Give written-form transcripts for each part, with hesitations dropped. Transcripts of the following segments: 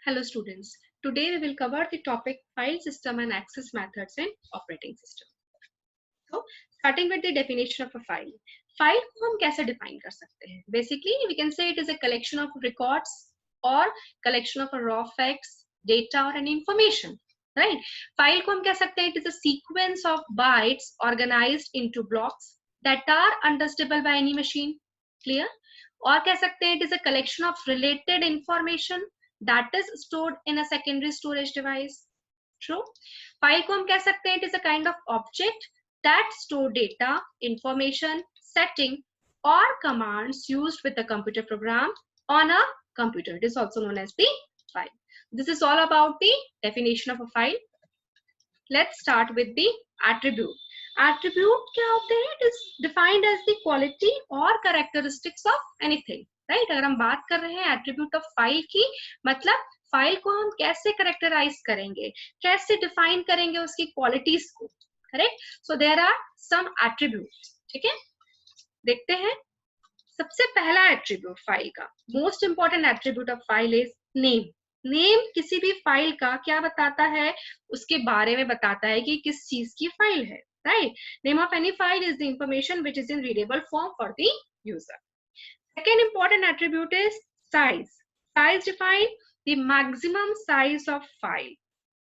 Hello students, today we will cover the topic file system and access methods in operating system. So starting with the definition of a file. File को हम कैसे define कर सकते हैं? Basically we can say it is a collection of records or collection of raw facts, data or any information. Right? File को हम कह सकते हैं it is a sequence of bytes organized into blocks that are understandable by any machine. Clear? और कह सकते हैं it is a collection of related information that is stored in a secondary storage device. True. File को हम कह सकते हैं it is a kind of object that store data, information, setting or commands used with a computer program on a computer. It is also known as the file. This is all about the definition of a file. Let's start with the attribute. Attribute क्या होते हैं? It is defined as the quality or characteristics of anything. Right अगर हम बात कर रहे हैं attribute of file की, मतलब फाइल को हम कैसे करेक्टराइज करेंगे, कैसे डिफाइन करेंगे उसकी क्वालिटीज को. Correct. So there are some attributes. ठीक है, देखते हैं. सबसे पहला एट्रीब्यूट फाइल का, most important attribute of file is name. Name किसी भी फाइल का क्या बताता है, उसके बारे में बताता है कि किस चीज की फाइल है. Right. Name of any file is the information which is in readable form for the user. Second important attribute is size. Size define the maximum size of file.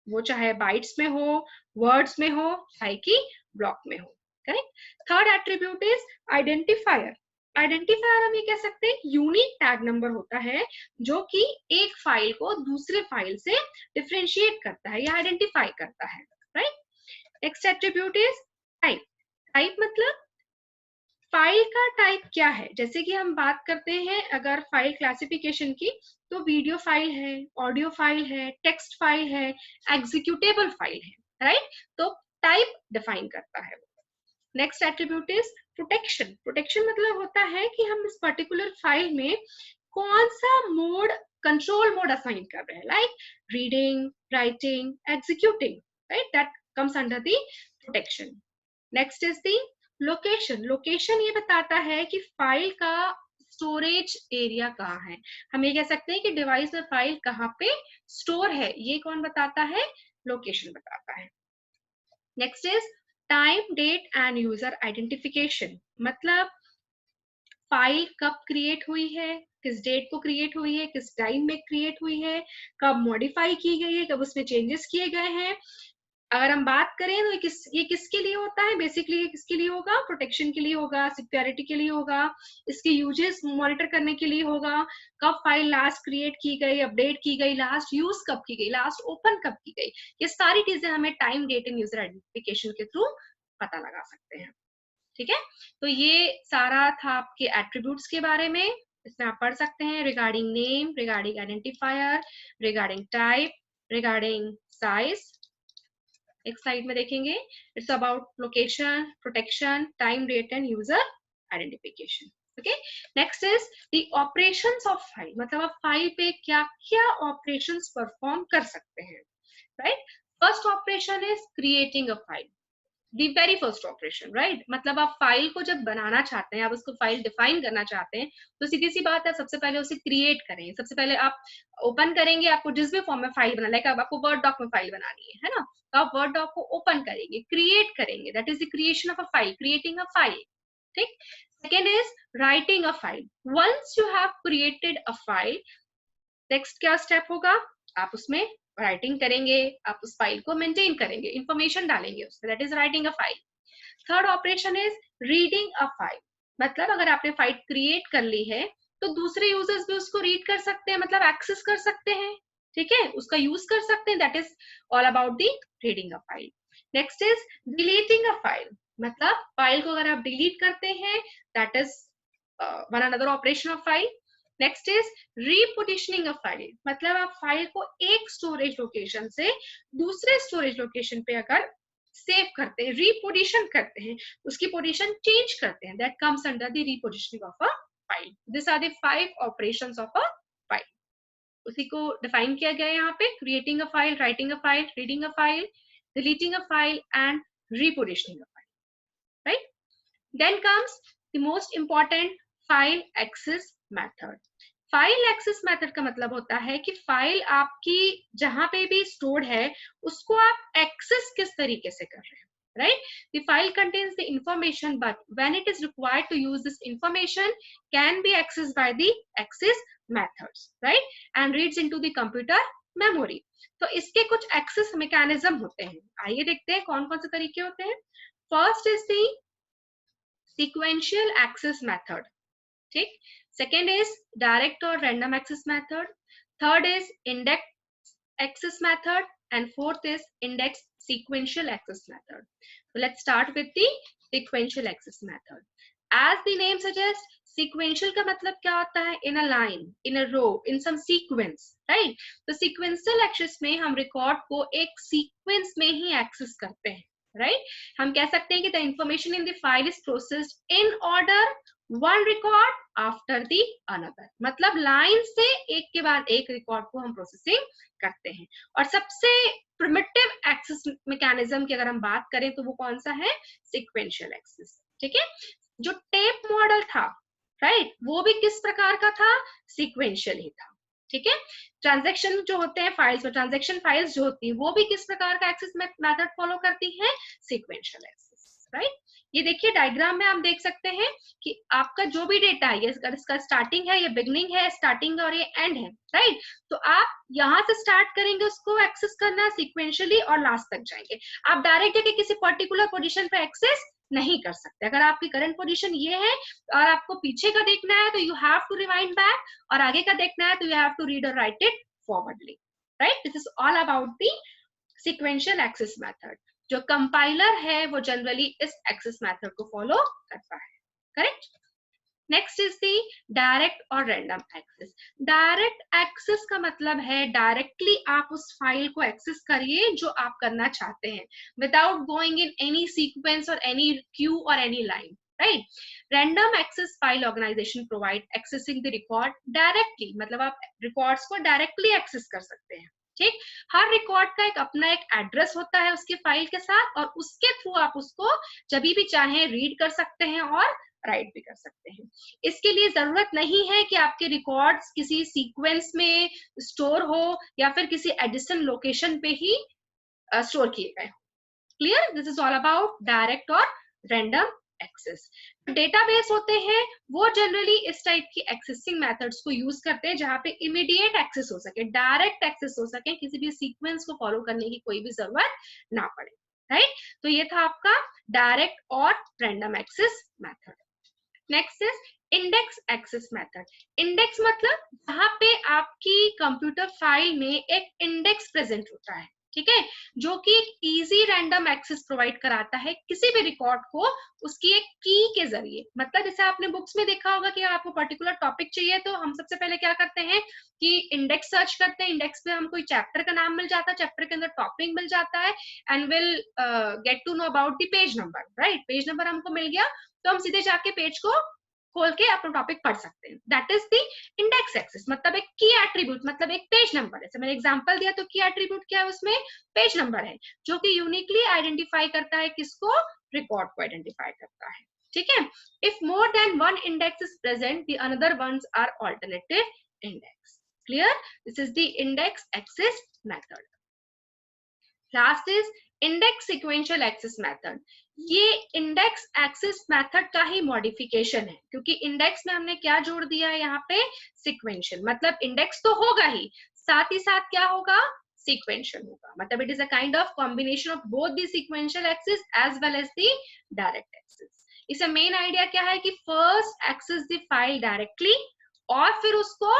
वो चाहे bytes में हो, words में हो, चाहे कि block में हो. Correct? Third attribute is identifier. Identifier हम ये कह सकते हैं यूनिक टैग नंबर होता है जो कि एक फाइल को दूसरे फाइल से डिफरेंशिएट करता है या आइडेंटिफाई करता है. Right. Next attribute is type. Type मतलब फाइल का टाइप क्या है. जैसे कि हम बात करते हैं अगर फाइल क्लासिफिकेशन की, तो वीडियो फाइल है, ऑडियो फाइल है, टेक्स्ट फाइल है, एग्जीक्यूटेबल फाइल है. राइट. तो टाइप डिफाइन करता है. Next attribute is protection. Protection मतलब होता है कि हम इस पर्टिकुलर फाइल में कौन सा मोड, कंट्रोल मोड असाइन कर रहे हैं, like reading, writing, executing. Right. That comes under the protection. Next is the location. Location ये बताता है कि फाइल का स्टोरेज एरिया कहाँ है. हम ये कह सकते हैं कि डिवाइस में फाइल कहाँ पे स्टोर है, ये कौन बताता है, लोकेशन बताता है. Next is time, date and user identification. मतलब फाइल कब क्रिएट हुई है, किस डेट को क्रिएट हुई है, किस टाइम में क्रिएट हुई है, कब मॉडिफाई की गई है, कब उसमें चेंजेस किए गए हैं. अगर हम बात करें तो ये किसके लिए होता है, बेसिकली ये किसके लिए होगा, प्रोटेक्शन के लिए होगा, सिक्योरिटी के लिए होगा, इसके यूजेस मॉनिटर करने के लिए होगा, कब फाइल लास्ट क्रिएट की गई, अपडेट की गई, लास्ट यूज कब की गई, लास्ट ओपन कब की गई. ये सारी चीजें हमें time, date and user identification के थ्रू पता लगा सकते हैं. ठीक है. तो ये सारा था आपके एट्रीब्यूट्स के बारे में. इसमें आप पढ़ सकते हैं regarding name, regarding identifier, regarding type, regarding size. एक स्लाइड में देखेंगे. It's about location, protection, time, date and user identification. Okay. Next is the operations of file. मतलब आप फाइल पे क्या क्या ऑपरेशंस परफॉर्म कर सकते हैं. Right. First operation is creating a file. The very first operation. Right. मतलब आप फाइल को जब बनाना चाहते हैं, आप उसको फाइल डिफाइन करना चाहते हैं, तो सीधी सी बात है सबसे पहले उसे क्रिएट करें. सबसे पहले आप ओपन करेंगे, आपको जिस भी फॉर्म में फाइल बनाना, लाइक आपको वर्ड डॉक में फाइल बनानी है ना, तो आप वर्ड डॉक को ओपन करेंगे, क्रिएट करेंगे. That is the creation of a file, creating a file. ठीक. Second is writing a file. Once you have created a file, next क्या स्टेप होगा, आप उसमें राइटिंग करेंगे, आप उस फाइल को मेंटेन करेंगे, इंफॉर्मेशन डालेंगे उसमें. That is writing a file. Third operation is reading a file. मतलब अगर आपने फाइल क्रिएट कर ली है तो दूसरे यूजर्स भी उसको रीड कर सकते हैं, मतलब एक्सेस कर सकते हैं. ठीक है, उसका यूज कर सकते हैं. That is all about the reading a file. Next is deleting a file. मतलब फाइल को अगर आप डिलीट करते हैं, that is one another operation of file. Next is repositioning a file. मतलब आप फाइल को एक स्टोरेज लोकेशन से दूसरे स्टोरेज लोकेशन पे अगर सेव करते हैं, रीपोजिशन करते हैं, उसकी पोजीशन चेंज करते हैं, that comes under the repositioning of a file. This are the 5 operations of a file. उसी को डिफाइन किया गया है यहाँ पे. Creating a file, writing a file, reading a file, deleting a file and repositioning a file. Right. Then comes the most important file access method. File access method का मतलब होता है कि फाइल आपकी जहां पे भी स्टोर्ड है उसको आप एक्सेस किस तरीके से कर रहे हैं, right? The file contains the information, but when it is required to use this information can be accessed by the access methods, right? And reads into the computer memory. तो इसके कुछ एक्सेस मैकेनिज्म होते हैं, आइए देखते हैं कौन कौन से तरीके होते हैं. First is the sequential access method, ठीक. Second is direct or random access method. Third is index access method, and fourth is index sequential access method. So let's start with the sequential access method. As the name suggests, sequential का मतलब क्या होता है? In a line, in a row, in some sequence, right? तो sequential access में हम record को एक सीक्वेंस में ही एक्सेस करते हैं, right? हम कह सकते हैं कि the information in the file is processed in order, one record after the another. मतलब लाइन से एक के बाद एक रिकॉर्ड को हम प्रोसेसिंग करते हैं. और सबसे प्रिमिटिव एक्सेस मैकेनिज्म की अगर हम बात करें तो वो कौन सा है? सीक्वेंशियल एक्सेस, ठीक है. जो टेप मॉडल था, राइट, वो भी किस प्रकार का था? सीक्वेंशियल ही था, ठीक है. ट्रांजैक्शन जो होते हैं फाइल्स में, ट्रांजैक्शन फाइल्स जो होती है वो भी किस प्रकार का एक्सेस मेथड फॉलो करती है? Sequential access, right. ये देखिए डायग्राम में आप देख सकते हैं कि आपका जो भी डेटा है, ये इसका स्टार्टिंग है, ये बिगनिंग है, स्टार्टिंग और ये एंड है, राइट. तो आप यहाँ से स्टार्ट करेंगे उसको एक्सेस करना सीक्वेंशियली और लास्ट तक जाएंगे. आप डायरेक्ट जाके किसी पर्टिकुलर पोजीशन पे एक्सेस नहीं कर सकते. अगर आपकी करंट पोजीशन ये है और आपको पीछे का देखना है तो you have to rewind back, और आगे का देखना है तो यू हैव टू रीड और write it forwardly, right. This is all about the sequential access method. जो कंपाइलर है वो जनरली इस एक्सेस मेथड को फॉलो करता है, correct. Next is the direct और रैंडम एक्सेस. डायरेक्ट एक्सेस का मतलब है डायरेक्टली आप उस फाइल को एक्सेस करिए जो आप करना चाहते हैं, without going in any sequence or any queue or any line, right. Random access file organization provide accessing the record directly, मतलब आप रिकॉर्ड्स को डायरेक्टली एक्सेस कर सकते हैं, ठीक. हर रिकॉर्ड का एक अपना एक एड्रेस होता है उसके फाइल के साथ, और उसके थ्रू आप उसको जब भी चाहें रीड कर सकते हैं और राइट भी कर सकते हैं. इसके लिए जरूरत नहीं है कि आपके रिकॉर्ड्स किसी सीक्वेंस में स्टोर हो या फिर किसी एडिशन लोकेशन पे ही स्टोर किए गए. Clear? This is all about direct और रैंडम एक्सेस. डेटाबेस होते हैं वो जनरली इस टाइप की एक्सेसिंग मेथड्स को यूज करते हैं जहां पे इमीडिएट एक्सेस हो सके, डायरेक्ट एक्सेस हो सके, किसी भी सीक्वेंस को फॉलो करने की कोई भी जरूरत ना पड़े, राइट. तो ये था आपका डायरेक्ट और random access method. Next is index access method. Index मतलब जहां पे आपकी कंप्यूटर फाइल में एक इंडेक्स प्रेजेंट होता है, ठीक है, जो कि एक इजी रैंडम एक्सेस प्रोवाइड कराता है किसी भी रिकॉर्ड को उसकी एक की के जरिए. मतलब जैसे आपने बुक्स में देखा होगा कि आपको पर्टिकुलर टॉपिक चाहिए तो हम सबसे पहले क्या करते हैं कि इंडेक्स सर्च करते हैं. इंडेक्स पे हम कोई चैप्टर का नाम मिल जाता है, चैप्टर के अंदर टॉपिक मिल जाता है, and will get to know about the page number, right. Page number हमको मिल गया तो हम सीधे जाके पेज को खोल के अपना टॉपिक पढ़ सकते हैं. That is the index access. मतलब एक की एट्रीब्यूट, मतलब एक पेज नंबर है. जैसे मैंने एग्जांपल दिया तो की एट्रीब्यूट क्या है, उसमें पेज नंबर है जो कि यूनिकली आइडेंटिफाई करता है किसको? रिकॉर्ड को आइडेंटिफाई करता है, ठीक है. If more than one index is present the another ones are alternative index. Clear? This is the index access method. Last is index sequential access method. ये इंडेक्स एक्सेस मेथड का ही modification है, क्योंकि index में हमने क्या जोड़ दिया है यहाँ पे? सीक्वेंशियल. मतलब इंडेक्स तो होगा ही, साथ ही साथ क्या होगा? सीक्वेंशियल होगा. मतलब it is a kind of combination of both the sequential access as well as the direct access. इसका मेन आइडिया क्या है कि first access the file directly और फिर उसको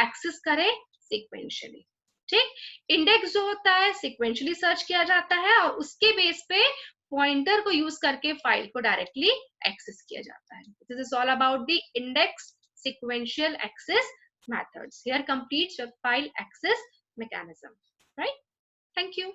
एक्सेस करे सीक्वेंशियली, ठीक. इंडेक्स जो होता है सीक्वेंशियली सर्च किया जाता है और उसके बेस पे पॉइंटर को यूज करके फाइल को डायरेक्टली एक्सेस किया जाता है. This is all about the index sequential access methods. Here completes your file access mechanism, right? Thank you.